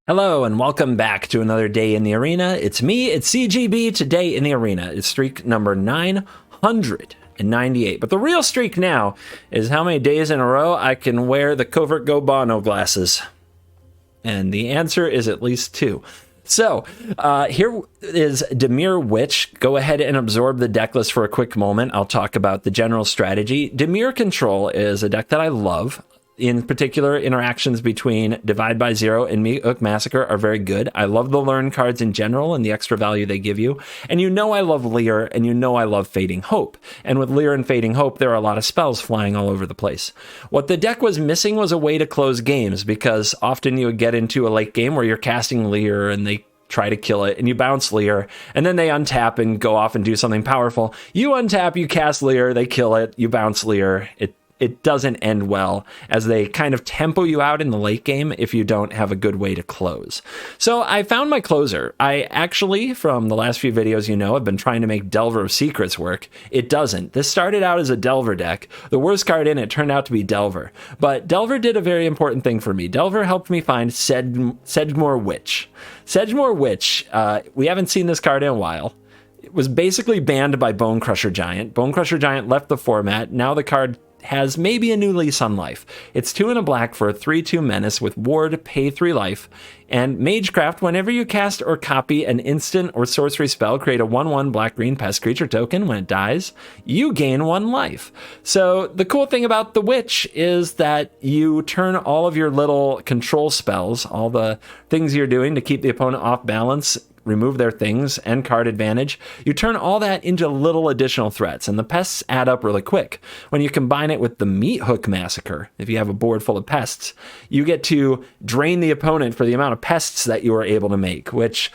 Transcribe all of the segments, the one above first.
Hello and welcome back to another day in the arena. It's me, it's CGB. Today in the arena is streak number 998. But the real streak now is how many days in a row I can wear the Covert Go Bono glasses. And the answer is at least 2. So here is Dimir Witch. Go ahead and absorb the deck list for a quick moment. I'll talk about the general strategy. Dimir Control is a deck that I love. In particular, interactions between Divide by Zero and Meat Hook Massacre are very good. I love the learn cards in general and the extra value they give you. And you know I love Leer, and you know I love Fading Hope. And with Leer and Fading Hope, there are a lot of spells flying all over the place. What the deck was missing was a way to close games, because often you would get into a late game where you're casting Leer and they try to kill it, and you bounce Leer, and then they untap and go off and do something powerful. You untap, you cast Leer, they kill it, you bounce Leer. It doesn't end well, as they kind of tempo you out in the late game if you don't have a good way to close. So I found my closer. I actually, from the last few videos, have been trying to make Delver of Secrets work. It doesn't. This started out as a Delver deck. The worst card in it turned out to be Delver. But Delver did a very important thing for me. Delver helped me find Sedgemoor Witch. Sedgemoor Witch, we haven't seen this card in a while. It was basically banned by Bone Crusher Giant. Bone Crusher Giant left the format. Now the card has maybe a new lease on life. It's 2 and a black for a 3/2 menace with ward, pay 3 life, and Magecraft. Whenever you cast or copy an instant or sorcery spell, create a 1/1 black-green pest creature token. When it dies, you gain 1 life. So the cool thing about the Witch is that you turn all of your little control spells, all the things you're doing to keep the opponent off balance, remove their things, and card advantage, you turn all that into little additional threats, and the pests add up really quick. When you combine it with the Meat Hook Massacre, if you have a board full of pests, you get to drain the opponent for the amount of pests that you are able to make, which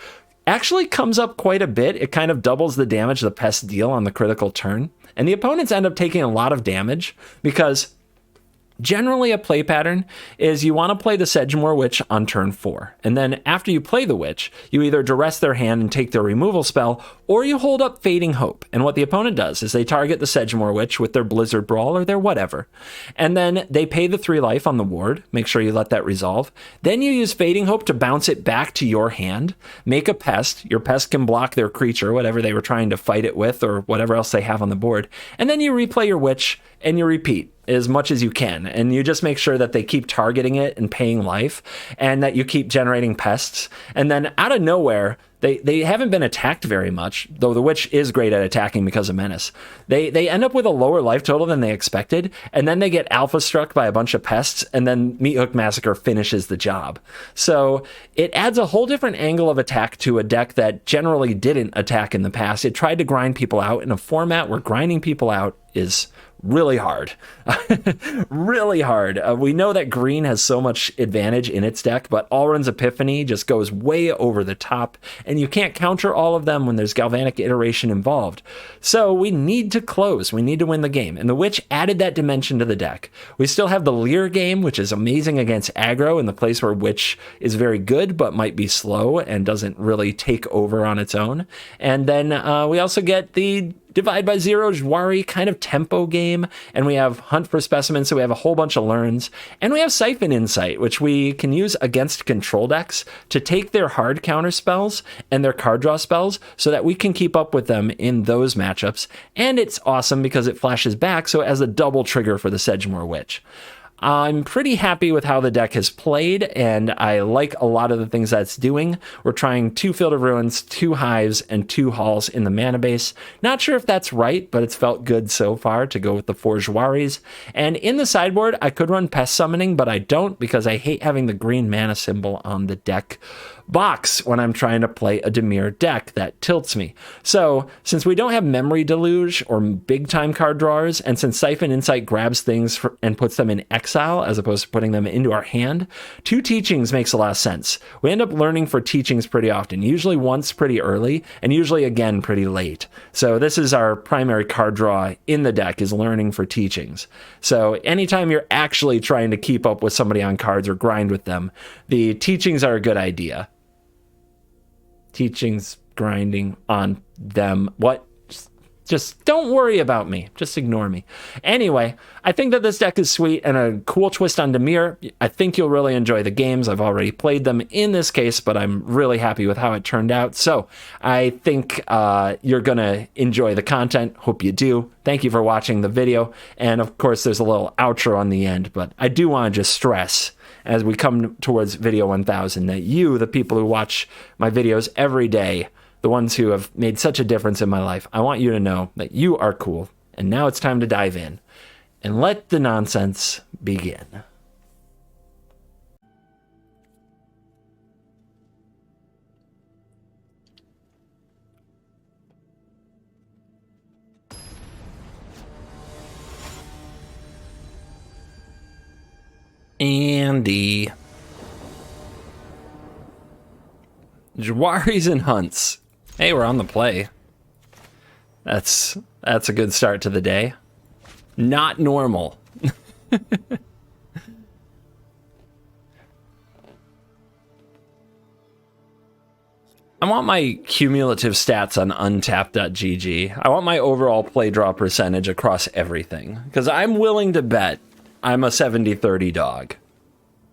actually comes up quite a bit. It kind of doubles the damage the pests deal on the critical turn, and the opponents end up taking a lot of damage because generally, a play pattern is you want to play the Sedgemoor Witch on turn 4. And then after you play the Witch, you either duress their hand and take their removal spell, or you hold up Fading Hope. And what the opponent does is they target the Sedgemoor Witch with their Blizzard Brawl or their whatever. And then they pay the 3 life on the ward. Make sure you let that resolve. Then you use Fading Hope to bounce it back to your hand. Make a pest. Your pest can block their creature, whatever they were trying to fight it with, or whatever else they have on the board. And then you replay your Witch, and you repeat as much as you can, and you just make sure that they keep targeting it and paying life, and that you keep generating pests. And then out of nowhere, they haven't been attacked very much, though the Witch is great at attacking because of Menace. They end up with a lower life total than they expected, and then they get alpha struck by a bunch of pests, and then Meat Hook Massacre finishes the job. So it adds a whole different angle of attack to a deck that generally didn't attack in the past. It tried to grind people out in a format where grinding people out is really hard. Really hard. We know that green has so much advantage in its deck, but Alrund's Epiphany just goes way over the top, and you can't counter all of them when there's Galvanic Iteration involved. So we need to close. We need to win the game, and the Witch added that dimension to the deck. We still have the Leer game, which is amazing against aggro, in the place where Witch is very good, but might be slow and doesn't really take over on its own. And then we also get the Divide by Zero, Jwari kind of tempo game, and we have Hunt for Specimens, so we have a whole bunch of learns, and we have Siphon Insight, which we can use against control decks to take their hard counter spells and their card draw spells so that we can keep up with them in those matchups, and it's awesome because it flashes back, so it has a double trigger for the Sedgemoor Witch. I'm pretty happy with how the deck has played, and I like a lot of the things that it's doing. We're trying 2 Field of Ruins, 2 Hives, and 2 Halls in the mana base. Not sure if that's right, but it's felt good so far to go with the 4 Jwaris. And in the sideboard, I could run Pest Summoning, but I don't because I hate having the green mana symbol on the deck box when I'm trying to play a Dimir deck that tilts me. So since we don't have Memory Deluge or big time card drawers, and since Siphon Insight grabs things and puts them in exile as opposed to putting them into our hand, 2 Teachings makes a lot of sense. We end up learning for Teachings pretty often, usually once pretty early and usually again pretty late. So this is our primary card draw in the deck, is learning for Teachings. So anytime you're actually trying to keep up with somebody on cards or grind with them, the Teachings are a good idea. Teachings, grinding on them. What? Just don't worry about me. Just ignore me. Anyway, I think that this deck is sweet and a cool twist on Dimir. I think you'll really enjoy the games. I've already played them in this case, but I'm really happy with how it turned out. So I think you're going to enjoy the content. Hope you do. Thank you for watching the video. And of course, there's a little outro on the end, but I do want to just stress as we come towards video 1000 that you, the people who watch my videos every day, the ones who have made such a difference in my life, I want you to know that you are cool. And now it's time to dive in and let the nonsense begin. Andy. Jwaris and Hunts. Hey, we're on the play. That's a good start to the day. Not normal. I want my cumulative stats on untap.gg. I want my overall play draw percentage across everything, because I'm willing to bet I'm a 70-30 dog.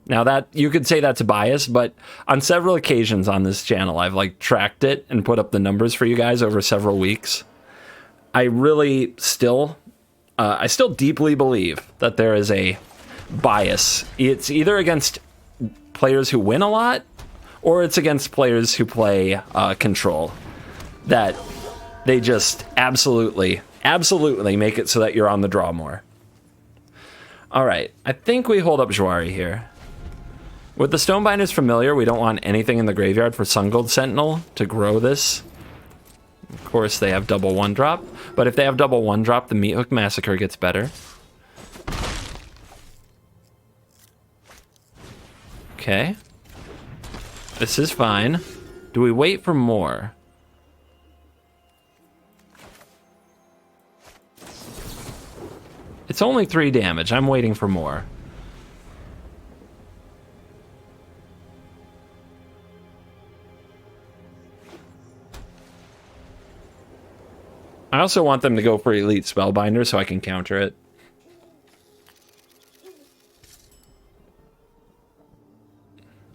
Now that you could say that's biased, but on several occasions on this channel, I've like tracked it and put up the numbers for you guys over several weeks. I really still deeply believe that there is a bias. It's either against players who win a lot, or it's against players who play control. That they just absolutely make it so that you're on the draw more. All right, I think we hold up Jwari here. With the Stonebinder's Familiar, we don't want anything in the graveyard for Sungold Sentinel to grow this. Of course, they have double 1-drop, but if they have double 1-drop, the Meathook Massacre gets better. Okay. This is fine. Do we wait for more? It's only 3 damage. I'm waiting for more. I also want them to go for Elite Spellbinder so I can counter it.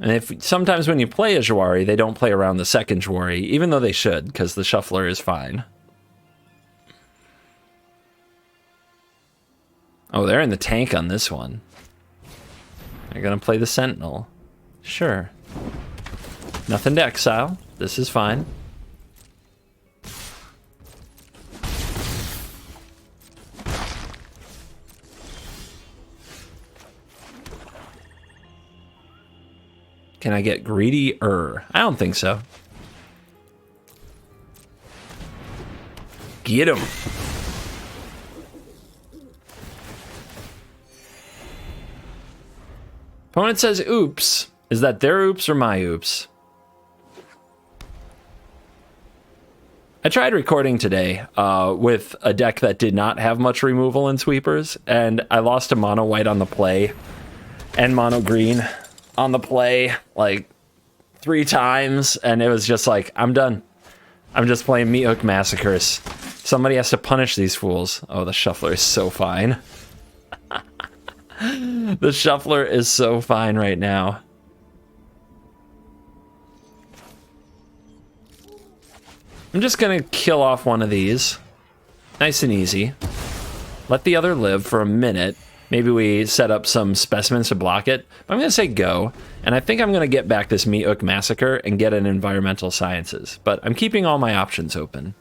And if sometimes when you play a Jwari, they don't play around the second Jwari, even though they should, because the Shuffler is fine. Oh, they're in the tank on this one. They're going to play the Sentinel. Sure. Nothing to exile. This is fine. Can I get greedy-er? I don't think so. Get him. Opponent says oops. Is that their oops or my oops? I tried recording today with a deck that did not have much removal in sweepers, and I lost to mono white on the play and mono green on the play like 3 times, and it was just like, I'm done. I'm just playing Meathook Massacres. Somebody has to punish these fools. Oh, the Shuffler is so fine. The Shuffler is so fine right now. I'm just gonna kill off one of these. Nice and easy. Let the other live for a minute. Maybe we set up some specimens to block it. But I'm going to say go. And I think I'm going to get back this Meathook Massacre and get an Environmental Sciences. But I'm keeping all my options open.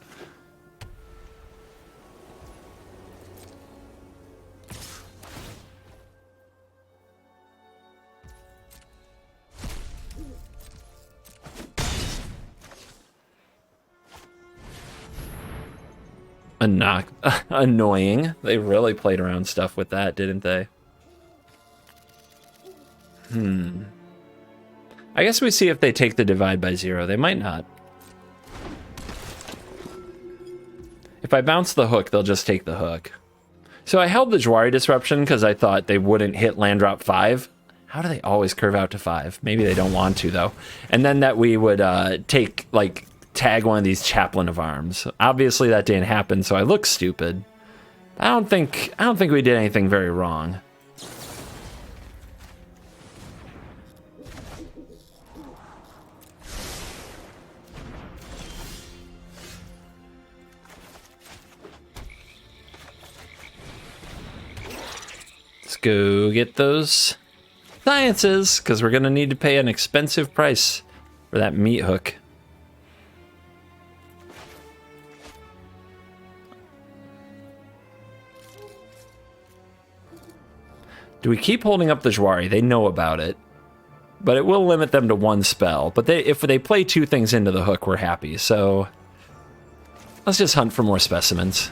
Annoying. They really played around stuff with that, didn't they? I guess we see if they take the divide by 0. They might not. If I bounce the hook, they'll just take the hook. So I held the Jwari Disruption because I thought they wouldn't hit land drop 5. How do they always curve out to 5? Maybe they don't want to, though. And then that we would take tag one of these Chaplain of Arms. Obviously that didn't happen, so I look stupid. I don't think we did anything very wrong. Let's go get those sciences, because we're gonna need to pay an expensive price for that meat hook. Do we keep holding up the Jwari? They know about it, but it will limit them to one spell. But if they play two things into the hook, we're happy. So let's just hunt for more specimens.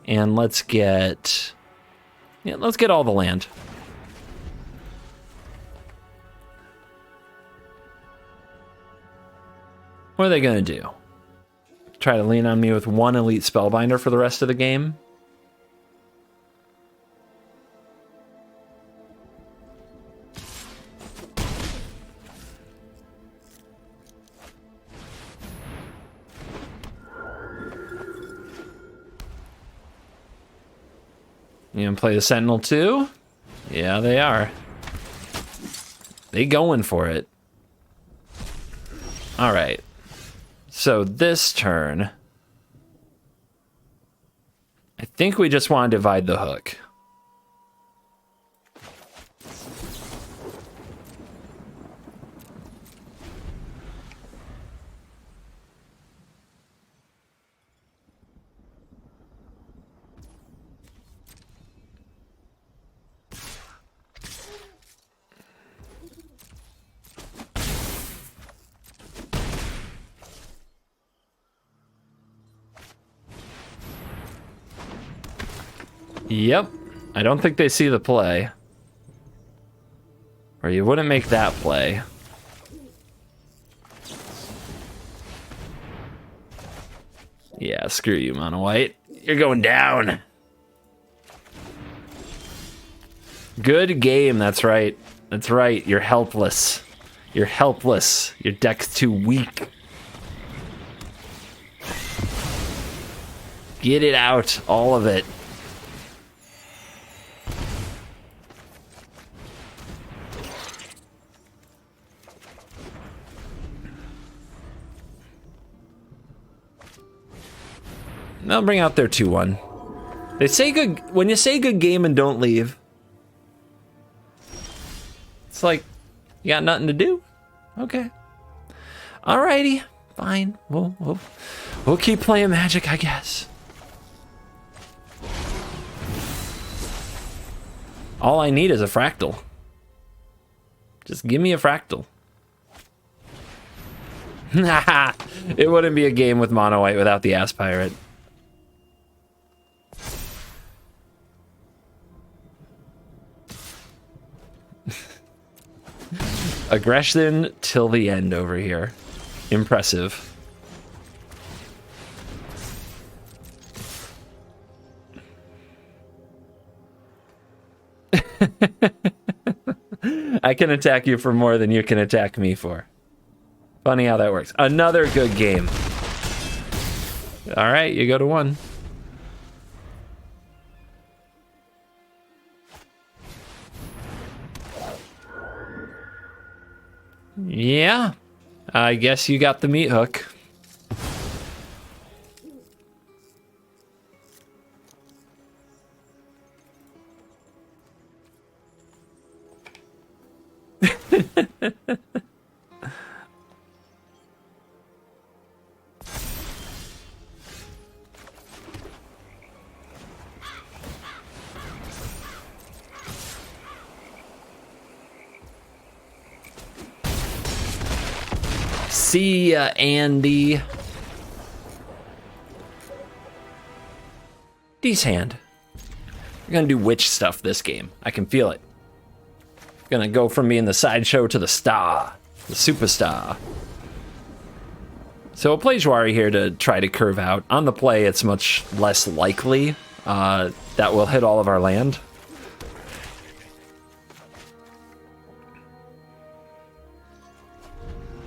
And let's get all the land. What are they gonna do? Try to lean on me with one elite spellbinder for the rest of the game? You gonna play the Sentinel too? Yeah, they are. They going for it. All right. So this turn, I think we just want to divide the hook. Yep. I don't think they see the play. Or you wouldn't make that play. Yeah, screw you, Mono White. You're going down. Good game, that's right. That's right, you're helpless. You're helpless. Your deck's too weak. Get it out, all of it. They'll bring out their 2/1. They say good when you say good game and don't leave. It's like you got nothing to do. Okay. Alrighty, fine. We'll keep playing Magic, I guess. All I need is a fractal. Just give me a fractal. It wouldn't be a game with Mono White without the Ass Pirate. Aggression till the end over here. Impressive. I can attack you for more than you can attack me for. Funny how that works. Another good game. All right, you go to 1. Yeah, I guess you got the meat hook. See ya, Andy. D's hand. You're gonna do witch stuff this game. I can feel it. Gonna go from being the sideshow to the star. The superstar. So we'll play Jwari here to try to curve out. On the play, it's much less likely that we'll hit all of our land.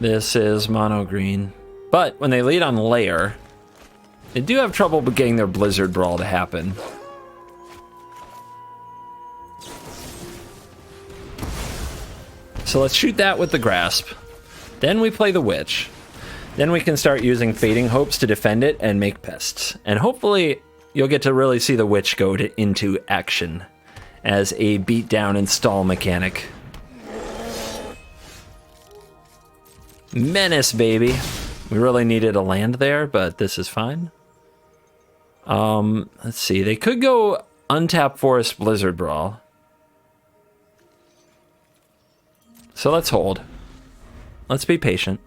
This is mono green. But when they lead on Lair, they do have trouble getting their Blizzard Brawl to happen. So let's shoot that with the Grasp. Then we play the Witch. Then we can start using Fading Hopes to defend it and make pests. And hopefully you'll get to really see the Witch go into action as a beatdown and stall mechanic. Menace, baby. We really needed a land there, but this is fine. Let's see. They could go untap Forest Blizzard Brawl. So let's hold. Let's be patient.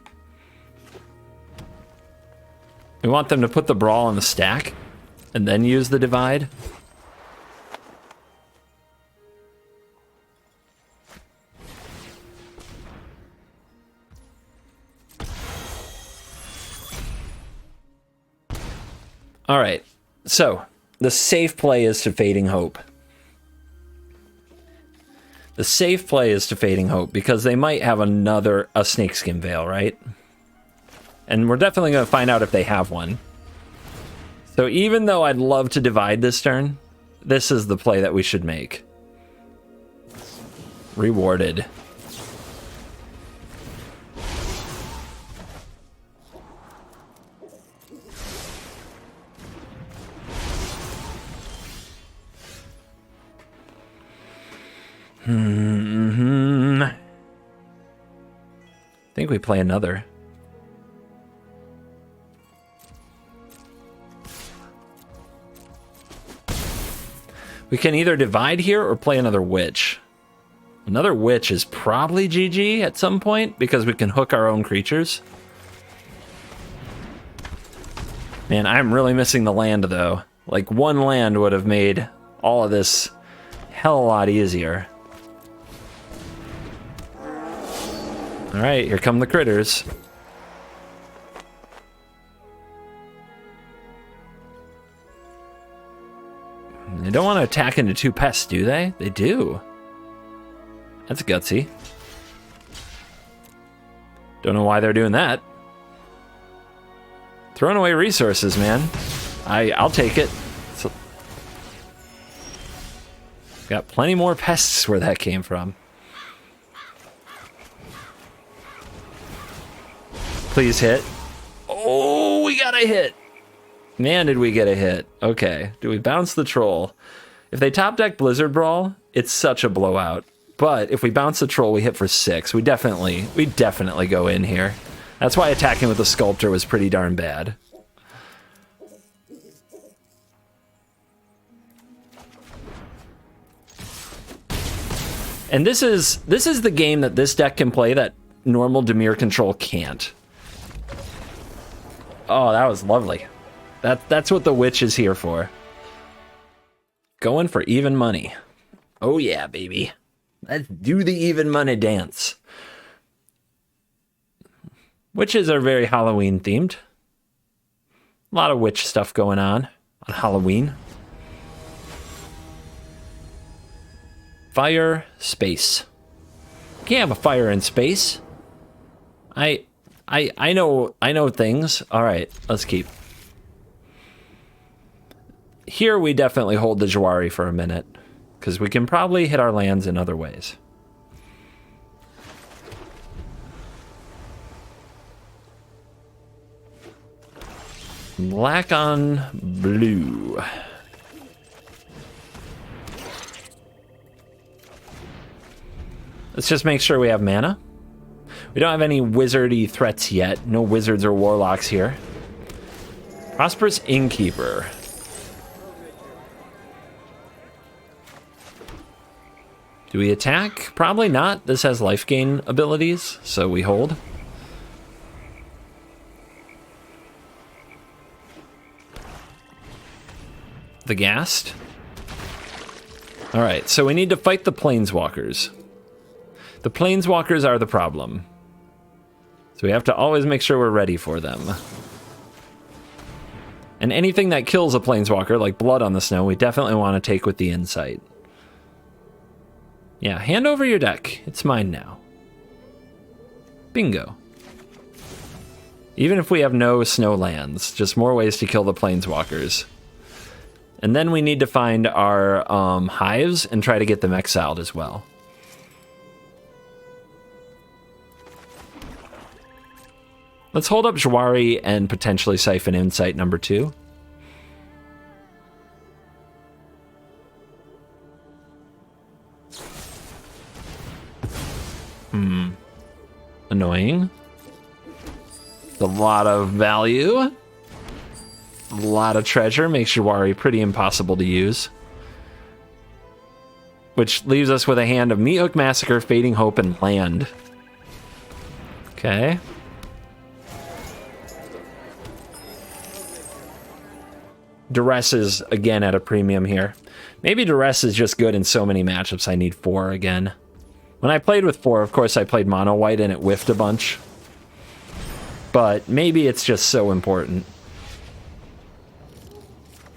We want them to put the Brawl on the stack and then use the Divide. All right, so the safe play is to Fading Hope. The safe play is to Fading Hope because they might have a Snakeskin Veil, right? And we're definitely going to find out if they have one. So even though I'd love to divide this turn, this is the play that we should make. Rewarded. I think we play another. We can either divide here or play another Witch. Another Witch is probably GG at some point because we can hook our own creatures. Man, I'm really missing the land though. Like one land would have made all of this hell a lot easier. All right, here come the critters. They don't want to attack into 2 pests, do they? They do. That's gutsy. Don't know why they're doing that. Throwing away resources, man. I'll take it. So, got plenty more pests where that came from. Please hit. Oh, we got a hit. Man, did we get a hit. Okay, do we bounce the Troll? If they top deck Blizzard Brawl, it's such a blowout. But if we bounce the Troll, we hit for 6. We definitely go in here. That's why attacking with the Sculptor was pretty darn bad. And this is the game that this deck can play that normal Dimir control can't. Oh, that was lovely. That's what the Witch is here for. Going for even money. Oh yeah, baby. Let's do the even money dance. Witches are very Halloween themed. A lot of witch stuff going on Halloween. Fire, space. Can't have a fire in space. I know things. All right, let's keep. Here we definitely hold the Jawari for a minute because we can probably hit our lands in other ways. Black on blue. Let's just make sure we have mana. We don't have any wizardy threats yet. No wizards or warlocks here. Prosperous Innkeeper. Do we attack? Probably not. This has life gain abilities, so we hold. The Ghast. All right, so we need to fight the Planeswalkers. The Planeswalkers are the problem. So we have to always make sure we're ready for them. And anything that kills a Planeswalker, like Blood on the Snow, we definitely want to take with the Insight. Yeah, hand over your deck. It's mine now. Bingo. Even if we have no snow lands, just more ways to kill the Planeswalkers. And then we need to find our hives and try to get them exiled as well. Let's hold up Jwari and potentially Siphon Insight number 2. Annoying. A lot of value. A lot of treasure. Makes Jwari pretty impossible to use. Which leaves us with a hand of Meathook Massacre, Fading Hope, and land. Okay. Duress is, again, at a premium here. Maybe Duress is just good in so many matchups I need 4 again. When I played with 4, of course, I played mono white and it whiffed a bunch. But maybe it's just so important.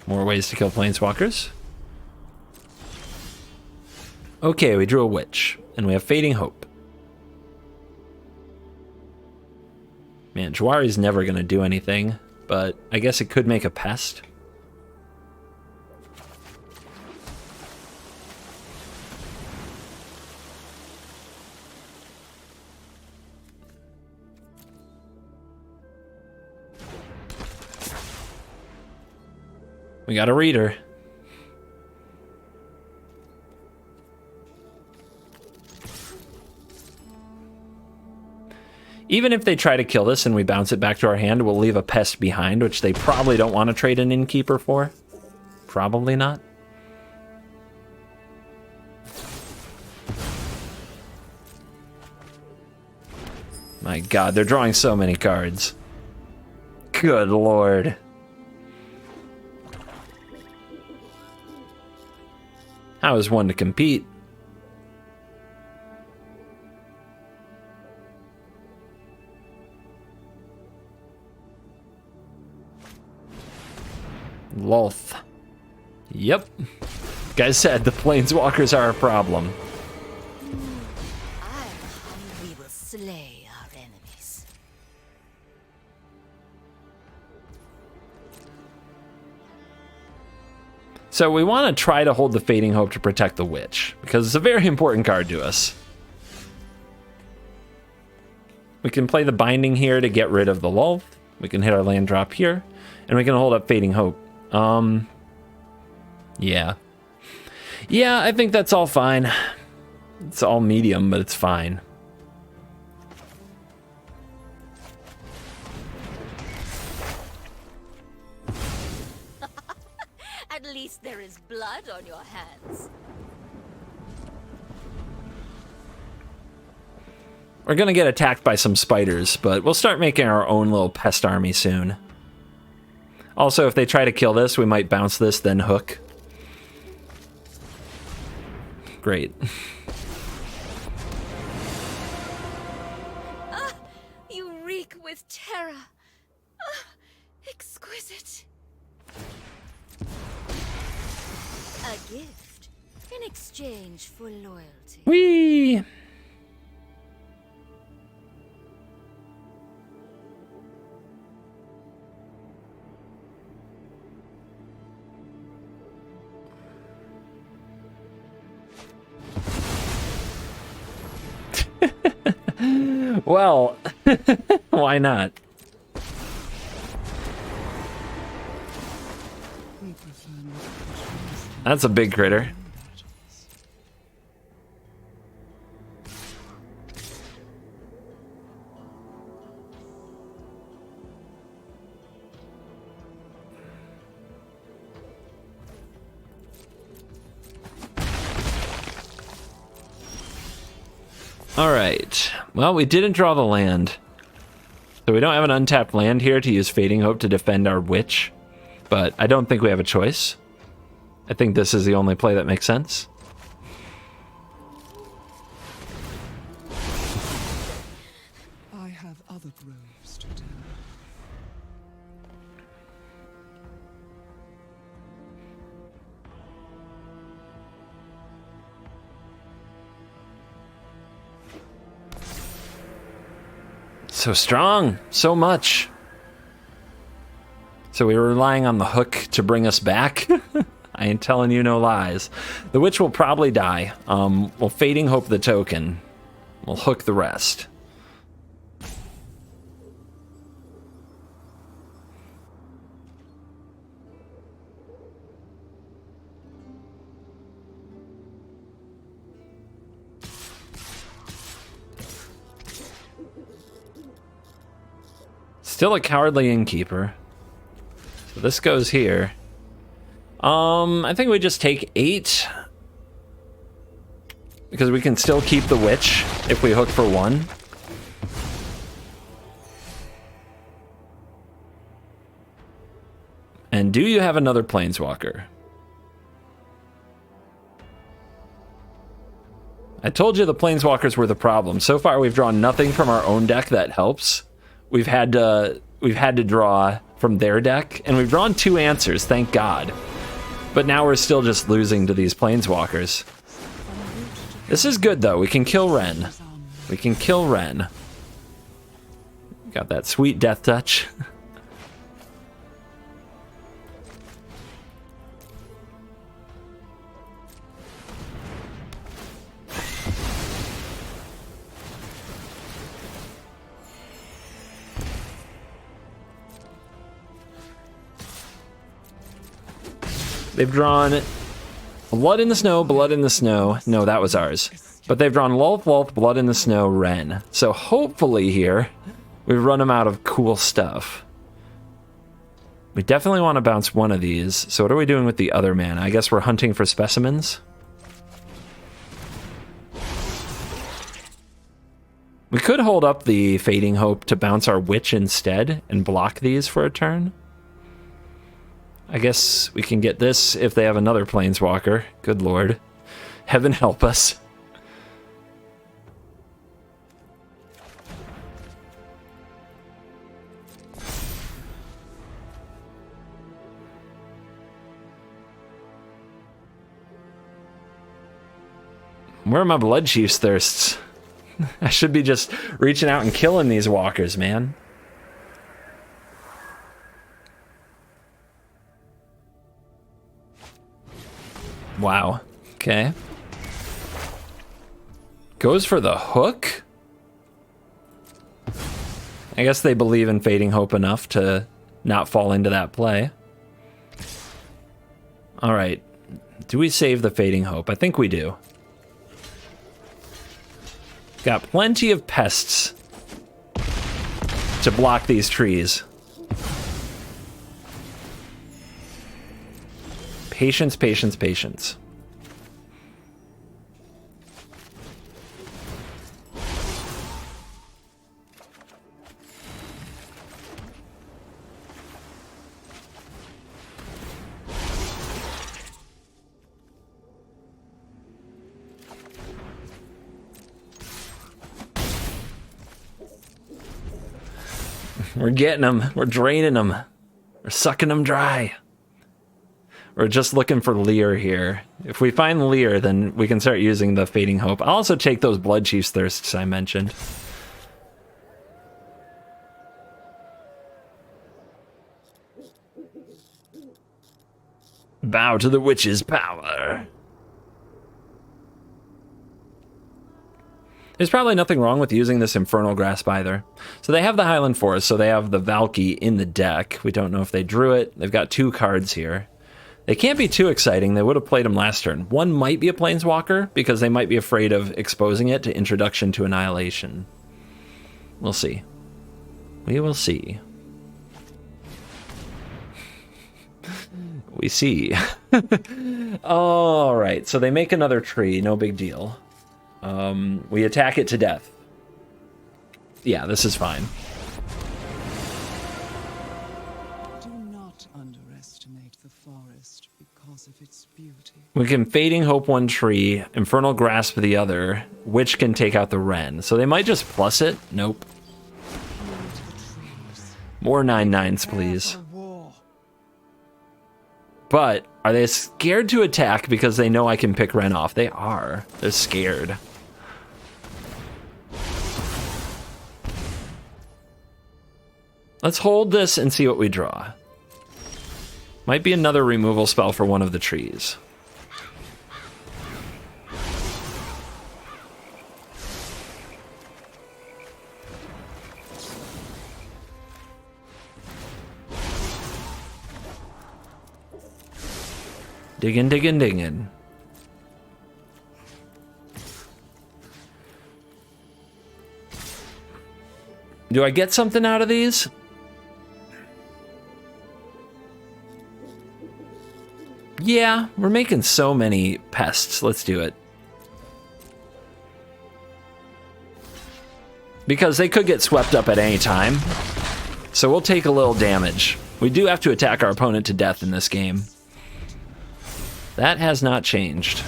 More ways to kill Planeswalkers. Okay, we drew a Witch. And we have Fading Hope. Man, Jwari's never going to do anything. But I guess it could make a pest. We got a reader. Even if they try to kill this and we bounce it back to our hand, we'll leave a pest behind, which they probably don't want to trade an Innkeeper for. Probably not. My God, they're drawing so many cards. Good Lord. How is one to compete? Lolth. Yep. Guys said the Planeswalkers are a problem. We will slay our enemies. So we want to try to hold the Fading Hope to protect the Witch, because it's a very important card to us. We can play the Binding here to get rid of the Lolth. We can hit our land drop here, and we can hold up Fading Hope. Yeah. Yeah, I think that's all fine. It's all medium, but it's fine. At least there is blood on your hands. We're gonna get attacked by some spiders, but we'll start making our own little pest army soon. Also, if they try to kill this, we might bounce this, then hook. Great. You reek with terror. Exquisite. A gift in exchange for loyalty. Whee! Well, why not? That's a big critter. All right. Well, we didn't draw the land. So we don't have an untapped land here to use Fading Hope to defend our Witch. But I don't think we have a choice. I think this is the only play that makes sense. I have other groves to tend. So strong, so much. So we were relying on the hook to bring us back. I ain't telling you no lies. The witch will probably die. We'll Fading Hope the token. We'll hook the rest. Still a Cowardly Innkeeper. So this goes here. I think we just take 8. Because we can still keep the witch if we hook for 1. And do you have another Planeswalker? I told you the Planeswalkers were the problem. So far we've drawn nothing from our own deck that helps. We've had to draw from their deck, and we've drawn 2 answers, thank God. But now we're still just losing to these Planeswalkers. This is good, though. We can kill Ren. We can kill Ren. Got that sweet death touch. They've drawn Blood in the Snow, Blood in the Snow. No, that was ours. But they've drawn Lulth, Lulth, Blood in the Snow, Ren. So hopefully here, we've run them out of cool stuff. We definitely want to bounce one of these. So what are we doing with the other mana? I guess we're hunting for specimens. We could hold up the Fading Hope to bounce our Witch instead and block these for a turn. I guess we can get this if they have another Planeswalker. Good lord. Heaven help us. Where are my Blood Chief's thirsts? I should be just reaching out and killing these walkers, man. Wow. Okay. Goes for the hook? I guess they believe in Fading Hope enough to not fall into that play. Alright. Do we save the Fading Hope? I think we do. Got plenty of pests to block these trees. Patience, patience, patience. We're getting them. We're draining them. We're sucking them dry. We're just looking for Leer here. If we find Leer, then we can start using the Fading Hope. I'll also take those Blood Chief's Thirsts I mentioned. Bow to the witch's power. There's probably nothing wrong with using this Infernal Grasp either. So they have the Highland Forest, so they have the Valky in the deck. We don't know if they drew it. They've got 2 cards here. They can't be too exciting. They would have played them last turn. One might be a Planeswalker, because they might be afraid of exposing it to Introduction to Annihilation. We'll see. We will see. We see. All right, so they make another tree. No big deal. We attack it to death. Yeah, this is fine. Do not underestimate the forest because of its beauty. We can Fading Hope one tree, Infernal Grasp the other, which can take out the Wren. So they might just plus it. Nope. More 9/9s, please. But are they scared to attack because they know I can pick Wren off? They are. They're scared. Let's hold this and see what we draw. Might be another removal spell for one of the trees. Diggin', diggin', diggin'. Do I get something out of these? Yeah, we're making so many pests. Let's do it. Because they could get swept up at any time. So we'll take a little damage. We do have to attack our opponent to death in this game. That has not changed.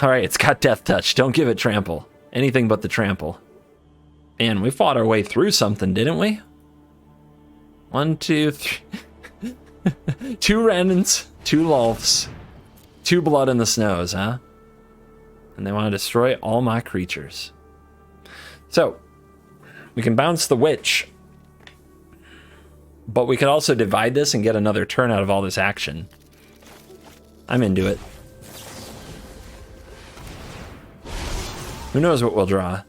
All right, it's got Death Touch. Don't give it trample. Anything but the trample. Man, we fought our way through something, didn't we? 1, 2, 3. 2 Renans, 2 Lulfs, 2 Blood in the Snows, huh? And they want to destroy all my creatures. So, we can bounce the Witch. But we could also divide this and get another turn out of all this action. I'm into it. Who knows what we'll draw?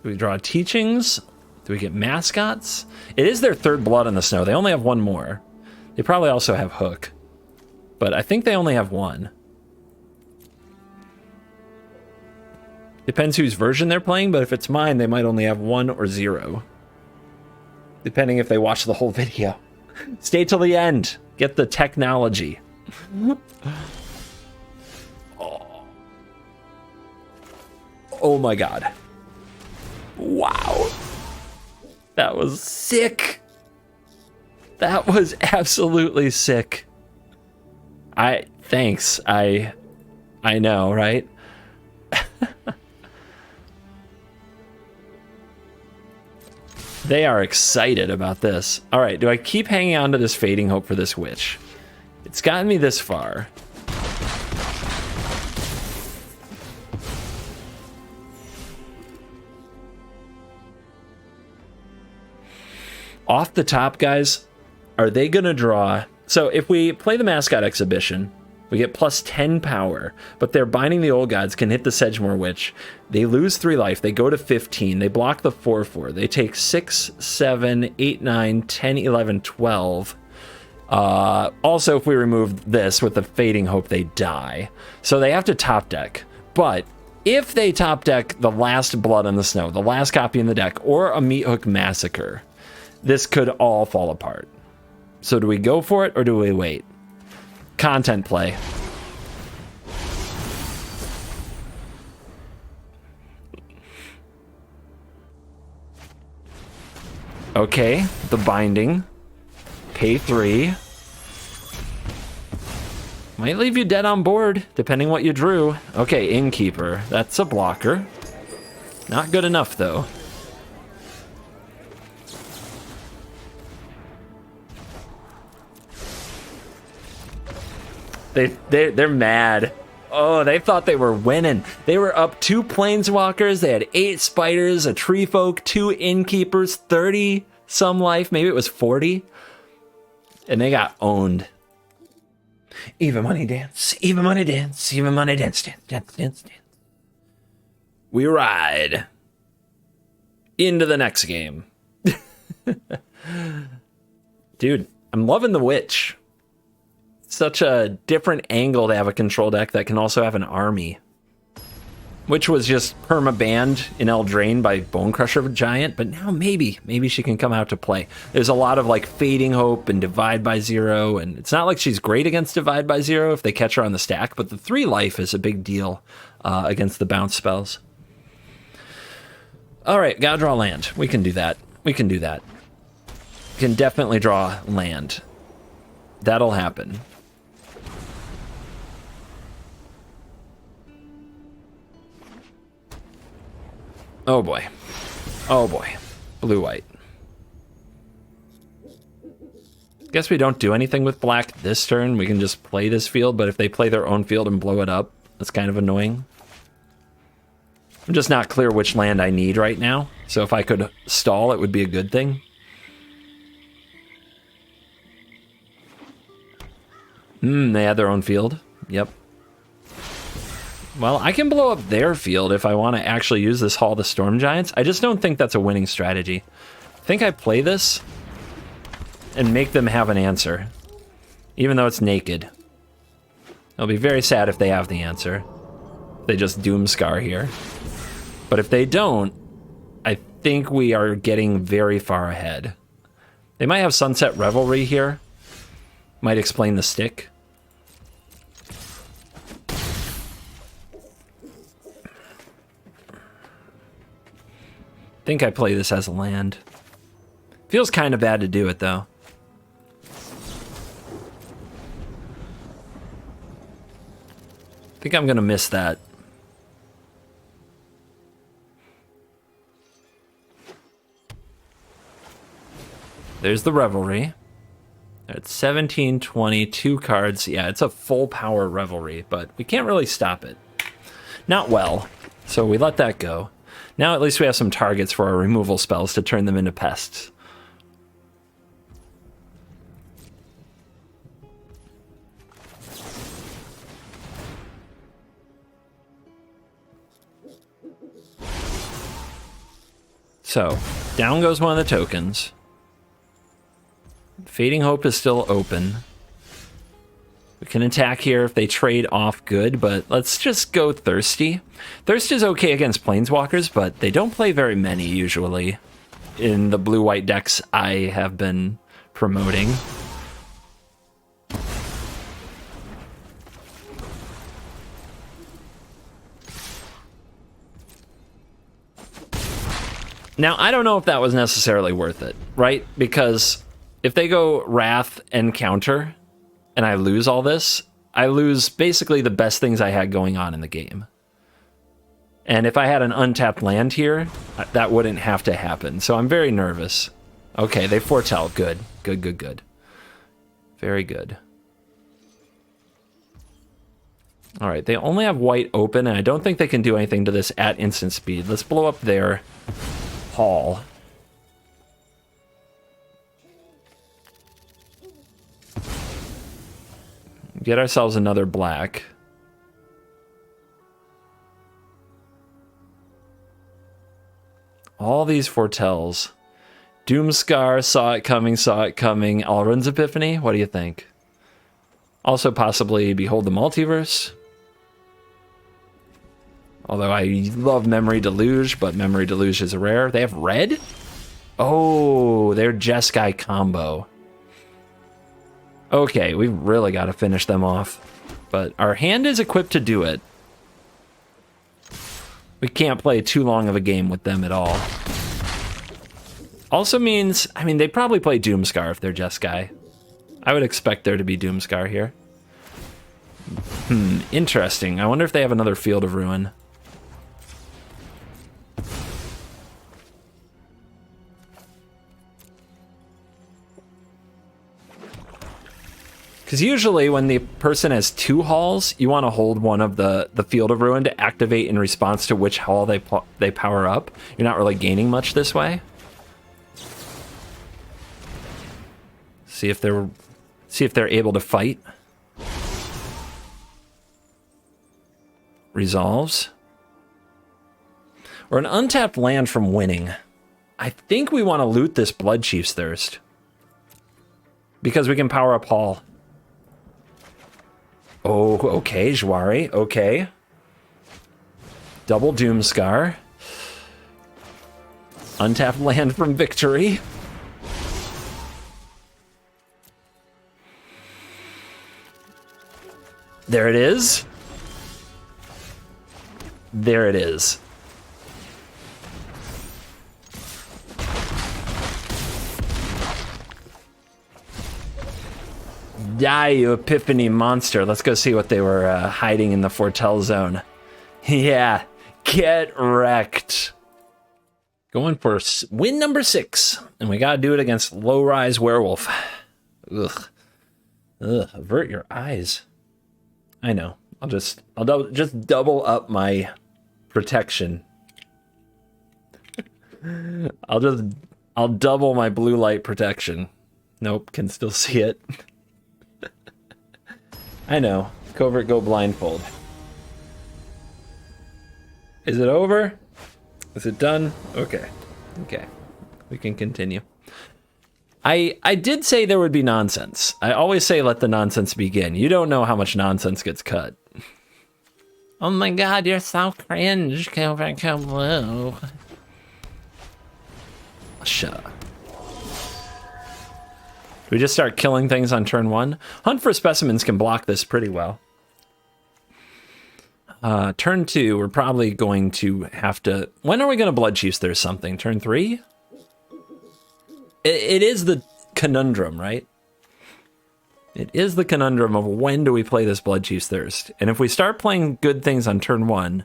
Do we draw Teachings? Do we get Mascots? It is their 3rd Blood in the Snow. They only have 1 more. They probably also have Hook. But I think they only have 1. Depends whose version they're playing, but if it's mine, they might only have 1 or 0. Depending if they watch the whole video. Stay till the end. Get the technology. Oh my god. Wow. That was sick. That was absolutely sick. Thanks. I know, right? They are excited about this. All right, do I keep hanging on to this Fading Hope for this Witch? It's gotten me this far. Off the top, guys, are they going to draw? So if we play the Mascot Exhibition, we get plus 10 power, but their Binding the Old Gods can hit the Sedgemoor Witch. They lose 3 life. They go to 15. They block the 4/4. They take 6, 7, 8, 9, 10, 11, 12. Also, if we remove this with the Fading Hope, they die. So they have to top deck. But if they top deck the last Blood in the Snow, the last copy in the deck, or a Meat Hook Massacre, this could all fall apart. So do we go for it or do we wait? Content play. Okay, the Binding. Pay 3. Might leave you dead on board, depending what you drew. Okay, Innkeeper. That's a blocker. Not good enough, though. They're mad. Oh, they thought they were winning. They were up 2 Planeswalkers. They had 8 Spiders, a Tree Folk, 2 Innkeepers, 30 some life. Maybe it was 40. And they got owned. Even money dance, even money dance, even money dance, dance, dance, dance, dance. We ride into the next game. Dude, I'm loving the Witch. Such a different angle to have a control deck that can also have an army. Which was just perma-banned in Eldraine by Bonecrusher Giant, but now maybe she can come out to play. There's a lot of like Fading Hope and Divide by 0, and it's not like she's great against Divide by 0 if they catch her on the stack, but the 3 life is a big deal against the bounce spells. All right, gotta draw land. We can do that. We can do that. We can definitely draw land. That'll happen. Oh boy. Oh boy. Blue-white. Guess we don't do anything with black this turn. We can just play this field, but if they play their own field and blow it up, that's kind of annoying. I'm just not clear which land I need right now, So if I could stall, it would be a good thing. They had their own field. Yep. Well, I can blow up their field if I want to actually use this Hall of the Storm Giants. I just don't think that's a winning strategy. I think I play this and make them have an answer, even though it's naked. It'll be very sad if they have the answer. They just Doomscar here. But if they don't, I think we are getting very far ahead. They might have Sunset Revelry here. Might explain the stick. Think I play this as a land. Feels kind of bad to do it, though. Think I'm gonna miss that. There's the Revelry. It's 17, 20, 2 cards. Yeah, it's a full power Revelry, but we can't really stop it. Not well, so we let that go. Now at least we have some targets for our removal spells to turn them into pests. So, down goes one of the tokens. Fading Hope is still open. We can attack here if they trade off good, but let's just go Thirsty. Thirst is okay against Planeswalkers, but they don't play very many usually in the blue-white decks I have been promoting. Now, I don't know if that was necessarily worth it, right? Because if they go Wrath and counter, and I lose all this, I lose basically the best things I had going on in the game. And if I had an untapped land here, that wouldn't have to happen. So I'm very nervous. Okay, they foretell. Good. Good, good, good. Very good. All right, they only have white open, and I don't think they can do anything to this at instant speed. Let's blow up their hall. Get ourselves another black. All these foretells. Doomscar, saw it coming, saw it coming. Alrund's Epiphany, what do you think? Also possibly Behold the Multiverse. Although I love Memory Deluge, but Memory Deluge is rare. They have red? Oh, they're Jeskai combo. Okay, we've really got to finish them off. But our hand is equipped to do it. We can't play too long of a game with them at all. Also means, I mean, they probably play Doomscar if they're Jeskai. I would expect there to be Doomscar here. Interesting. I wonder if they have another Field of Ruin. Because usually when the person has 2 halls, you want to hold one of the Field of Ruin to activate in response to which hall they power up. You're not really gaining much this way. See if they're able to fight. Resolves. Or an untapped land from winning. I think we want to loot this Blood Chief's Thirst. Because we can power up hall. Oh, okay, Jwari, okay. Double Doomscar. Untapped land from Victory. There it is. There it is. Die, you Epiphany monster. Let's go see what they were hiding in the Foretell zone. Yeah, get wrecked. Going for win number 6. And we gotta do it against Low-Rise Werewolf. Ugh. Ugh, avert your eyes. I know. I'll just double up my protection. I'll double my blue light protection. Nope, can still see it. I know. Covert go blindfold. Is it over? Is it done? Okay. Okay. We can continue. I did say there would be nonsense. I always say let the nonsense begin. You don't know how much nonsense gets cut. Oh my god, you're so cringe, Covert go blue. Shut up. Do we just start killing things on turn 1? Hunt for Specimens can block this pretty well. Turn 2, we're probably going to have to... When are we going to Blood Chiefs There's something? Turn 3? It is the conundrum, right? It is the conundrum of when do we play this Blood Chief's Thirst. And if we start playing good things on turn 1,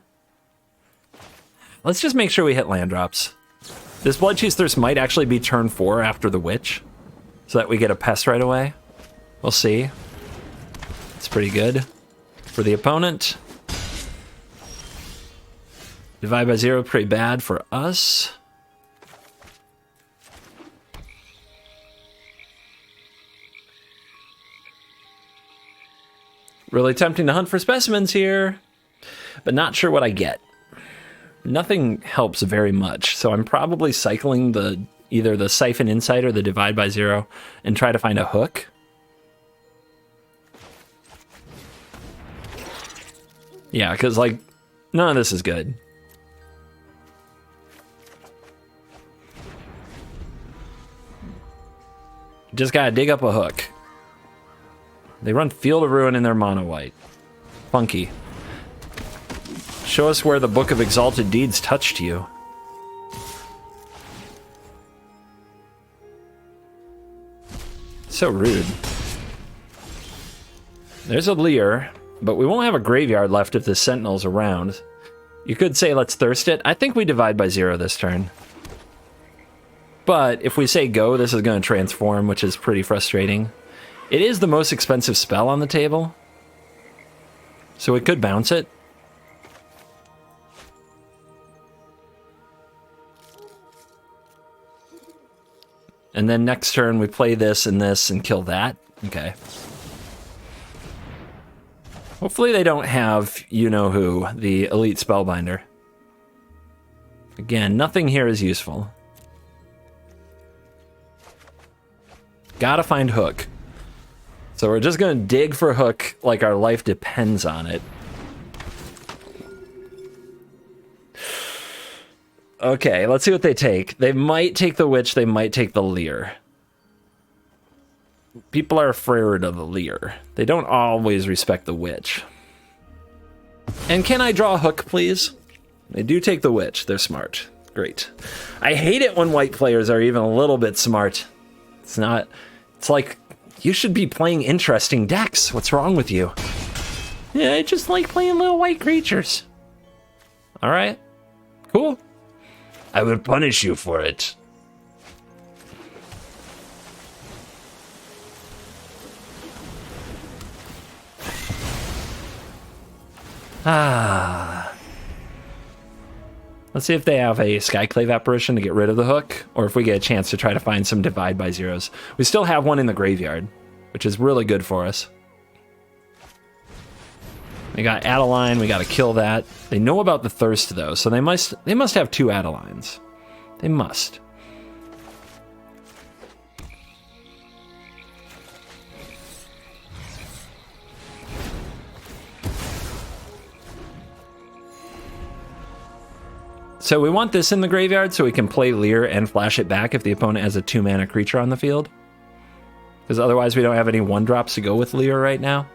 let's just make sure we hit land drops. This Blood Chief's Thirst might actually be turn 4 after the Witch, so that we get a Pest right away. We'll see. It's pretty good for the opponent. Divide by 0, pretty bad for us. Really tempting to hunt for specimens here, but not sure what I get. Nothing helps very much, so I'm probably cycling either the Siphon Insight or the Divide by 0 and try to find a hook. Yeah, because, like, none of this is good. Just gotta dig up a hook. They run Field of Ruin in their mono white. Funky. Show us where the Book of Exalted Deeds touched you. So rude. There's a Leer, but we won't have a graveyard left if the Sentinel's around. You could say let's thirst it. I think we divide by 0 this turn. But if we say go, this is going to transform, which is pretty frustrating. It is the most expensive spell on the table, so we could bounce it. And then next turn we play this and kill that. Okay. Hopefully they don't have you-know-who, the Elite Spellbinder. Again, nothing here is useful. Gotta find hook. So we're just gonna dig for hook like our life depends on it. Okay, let's see what they take. They might take the Witch, they might take the Leer. People are afraid of the Leer. They don't always respect the Witch. And can I draw a hook, please? They do take the Witch, they're smart. Great. I hate it when white players are even a little bit smart. It's like, you should be playing interesting decks. What's wrong with you? Yeah, I just like playing little white creatures. All right, cool. I will punish you for it. Let's see if they have a Skyclave Apparition to get rid of the hook, or if we get a chance to try to find some Divide by 0s. We still have one in the graveyard, which is really good for us. We got Adeline, we gotta kill that. They know about the Thirst though, so they must have 2 Adelines. They must. So we want this in the graveyard so we can play Leer and flash it back if the opponent has a 2-mana creature on the field. Because otherwise we don't have any 1-drops to go with Leer right now.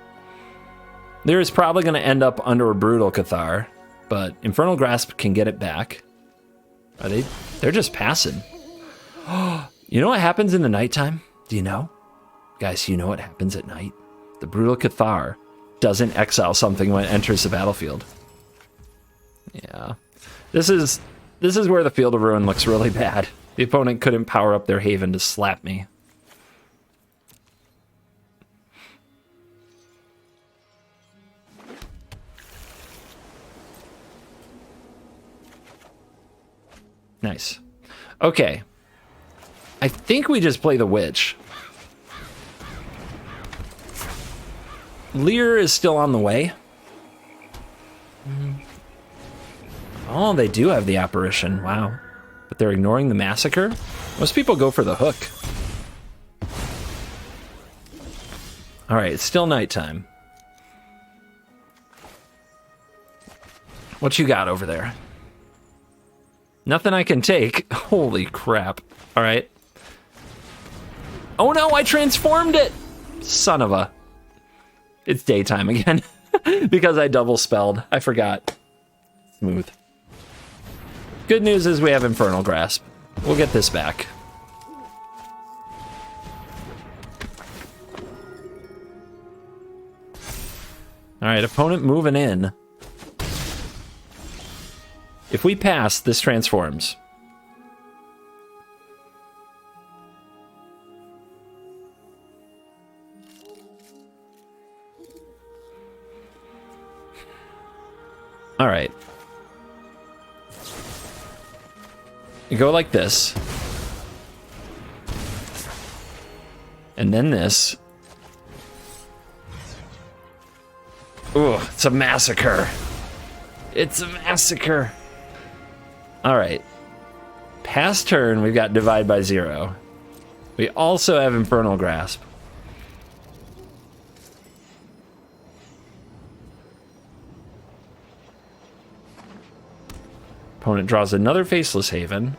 Leer is probably going to end up under a Brutal Cathar, but Infernal Grasp can get it back. Are they? They're just passing. You know what happens in the nighttime? Do you know? Guys, you know what happens at night? The Brutal Cathar doesn't exile something when it enters the battlefield. Yeah. This is where the Field of Ruin looks really bad. The opponent couldn't power up their Haven to slap me. Nice. Okay. I think we just play the Witch. Lear is still on the way. Oh, they do have the Apparition. Wow. But they're ignoring the Massacre? Most people go for the Hook. All right, it's still nighttime. What you got over there? Nothing I can take. Holy crap. All right. Oh no, I transformed it! Son of a... It's daytime again. Because I double spelled. I forgot. Smooth. Good news is we have Infernal Grasp. We'll get this back. Alright, opponent moving in. If we pass, this transforms. Alright. You go like this. And then this. Ooh, it's a massacre. It's a massacre. All right. Past turn, we've got Divide by Zero. We also have Infernal Grasp. Opponent draws another Faceless Haven.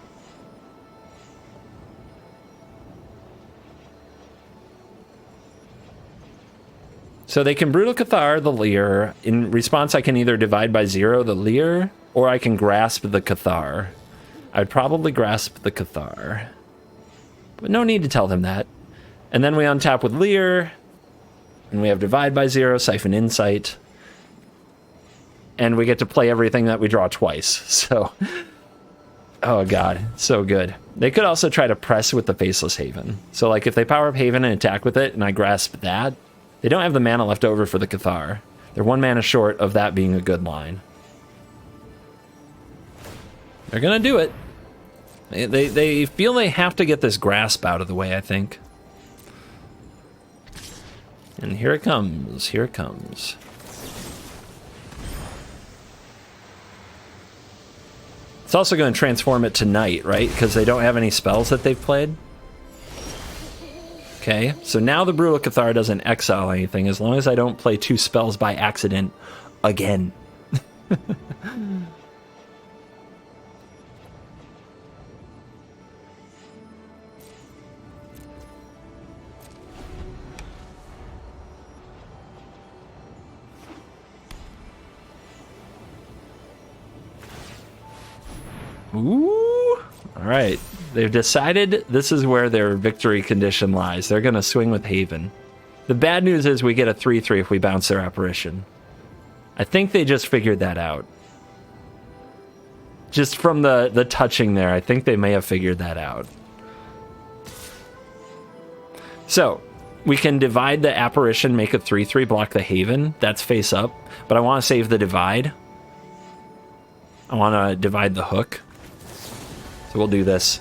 So they can Brutal Cathar the Leer. In response, I can either Divide by Zero the Leer, or I can Grasp the Cathar. I'd probably Grasp the Cathar. But no need to tell them that. And then we untap with Leer, and we have Divide by Zero, Siphon Insight. And we get to play everything that we draw twice. So, oh god, so good. They could also try to press with the Faceless Haven. So like if they power up Haven and attack with it, and I grasp that, they don't have the mana left over for the Cathar. They're 1 mana short of that being a good line. They're gonna do it. They feel they have to get this grasp out of the way, I think. And here it comes, here it comes. It's also going to transform it to night, right? Because they don't have any spells that they've played. Okay, so now the Brutal Cathar doesn't exile anything as long as I don't play 2 spells by accident again. Ooh, all right. They've decided this is where their victory condition lies. They're going to swing with Haven. The bad news is we get a 3/3 if we bounce their Apparition. I think they just figured that out. Just from the touching there, I think they may have figured that out. So, we can divide the Apparition, make a 3/3, block the Haven. That's face up. But I want to save the Divide. I want to divide the Hook. So we'll do this.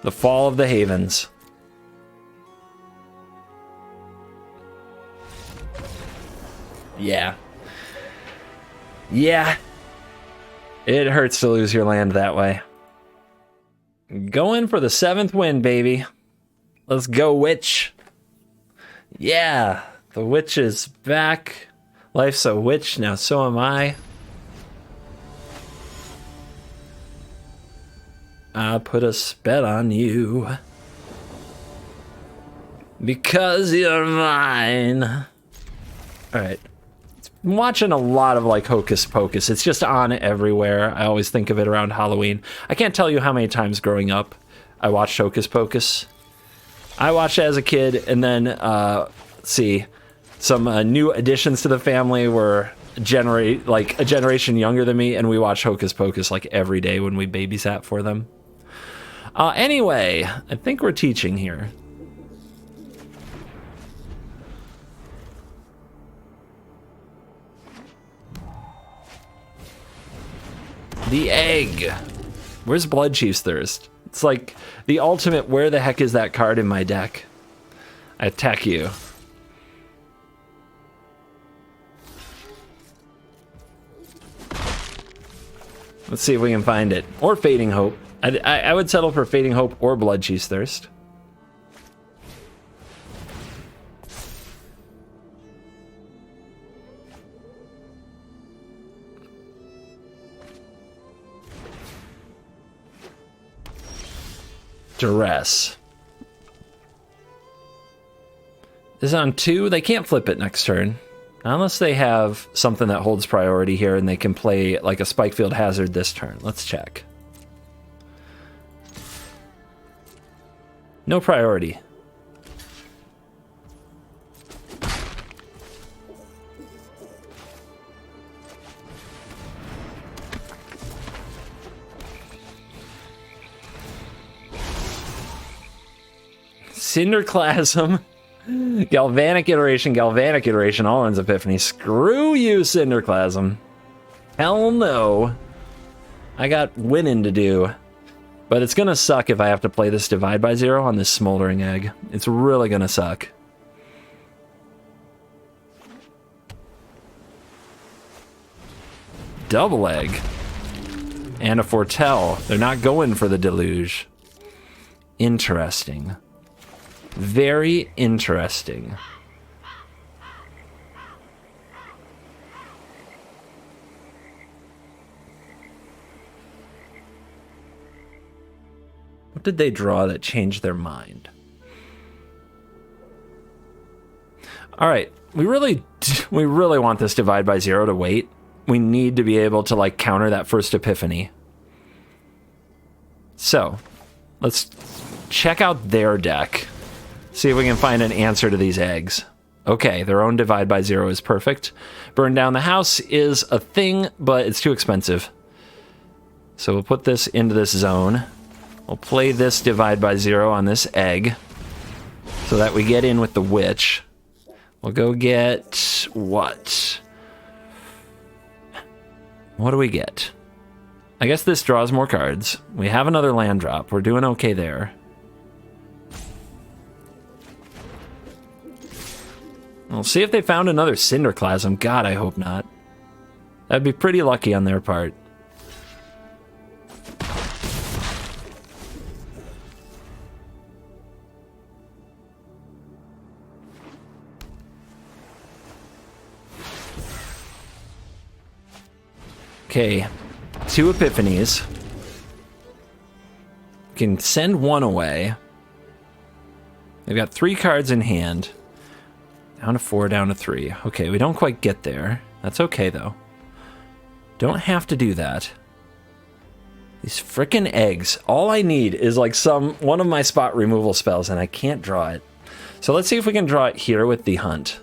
The Fall of the Havens. Yeah. Yeah. It hurts to lose your land that way. Going for the 7th win, baby. Let's go, Witch. Yeah. The Witch is back. Life's a witch, now so am I. I put a spell on you because you're mine. All right. I'm watching a lot of like Hocus Pocus. It's just on everywhere. I always think of it around Halloween. I can't tell you how many times growing up I watched Hocus Pocus. I watched it as a kid, and then some new additions to the family were a generation younger than me, and we watched Hocus Pocus like every day when we babysat for them. Anyway, I think we're teaching here. The egg. Where's Bloodchief's Thirst? It's like the ultimate, where the heck is that card in my deck? I attack you. Let's see if we can find it. Or Fading Hope. I would settle for Fading Hope or Bloodchief's Thirst. Duress. This is on 2. They can't flip it next turn. Unless they have something that holds priority here and they can play like a Spikefield Hazard this turn. Let's check. No priority. Cinderclasm. Galvanic Iteration, all ends Epiphany. Screw you, Cinderclasm. Hell no. I got winning to do. But it's gonna suck if I have to play this Divide by Zero on this Smoldering Egg. It's really gonna suck. Double Egg. And a Foretell. They're not going for the Deluge. Interesting. Very interesting. What did they draw that changed their mind? All right, we really want this Divide by Zero to wait. We need to be able to like counter that first Epiphany. So, let's check out their deck. See if we can find an answer to these eggs. Okay, their own Divide by Zero is perfect. Burn Down the House is a thing, but it's too expensive. So we'll put this into this zone. We'll play this Divide by Zero on this egg so that we get in with the Witch. We'll go get what? What do we get? I guess this draws more cards. We have another land drop. We're doing okay there. We'll see if they found another Cinderclasm. God, I hope not. That'd be pretty lucky on their part. Okay, 2 Epiphanies. Can send 1 away. They've got 3 cards in hand. Down to 4, down to 3. Okay, we don't quite get there. That's okay, though. Don't have to do that. These frickin' eggs. All I need is like one of my spot removal spells, and I can't draw it. So let's see if we can draw it here with the Hunt.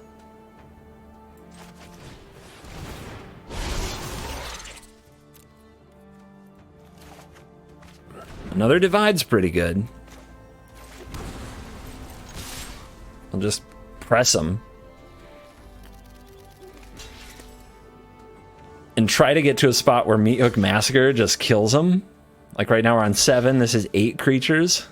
Another Divide's pretty good. I'll just press them. And try to get to a spot where Meathook Massacre just kills them. Like right now we're on 7, this is 8 creatures.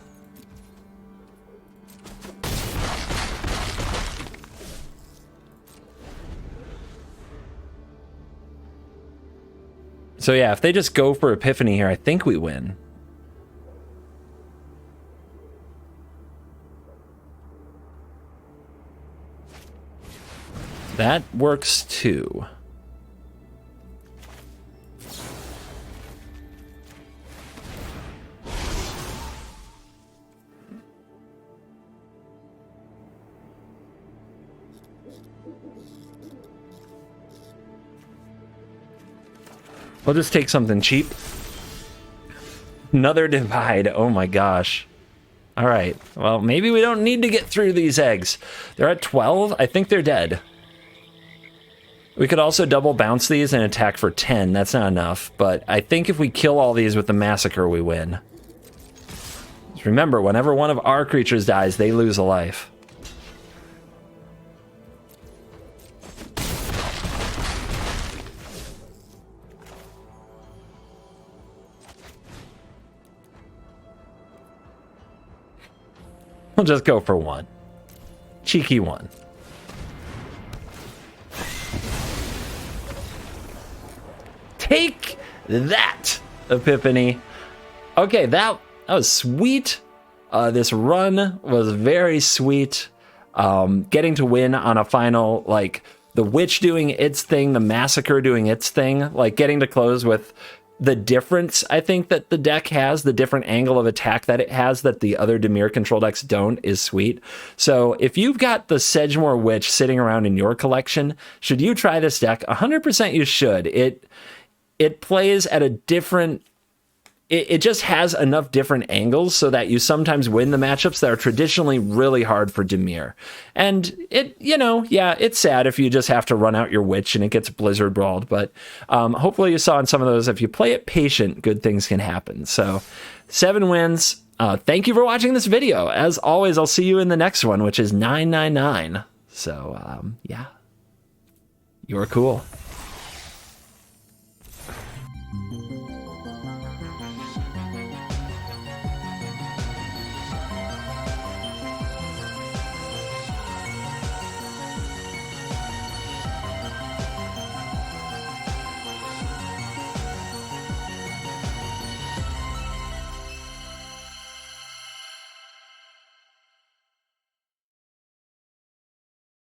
So yeah, if they just go for Epiphany here, I think we win. That works too. We'll just take something cheap. Another Divide. Oh my gosh. All right. Well, maybe we don't need to get through these eggs. They're at 12. I think they're dead. We could also double bounce these and attack for 10. That's not enough. But I think if we kill all these with the Massacre, we win. Just remember, whenever one of our creatures dies, they lose a life. We'll just go for one. Cheeky one. Take that, Epiphany. Okay, that was sweet. This run was very sweet. Getting to win on a final, like the Witch doing its thing, the Massacre doing its thing, like getting to close with the difference I think that the deck has, the different angle of attack that it has that the other Dimir control decks don't, is sweet. So if you've got the Sedgemoor Witch sitting around in your collection, should you try this deck? 100% you should. It plays at a different... It just has enough different angles so that you sometimes win the matchups that are traditionally really hard for Dimir. And it's sad if you just have to run out your Witch and it gets Blizzard Brawled, but hopefully you saw in some of those, if you play it patient, good things can happen. So 7 wins. Thank you for watching this video. As always, I'll see you in the next one, which is 999. So, yeah, you're cool.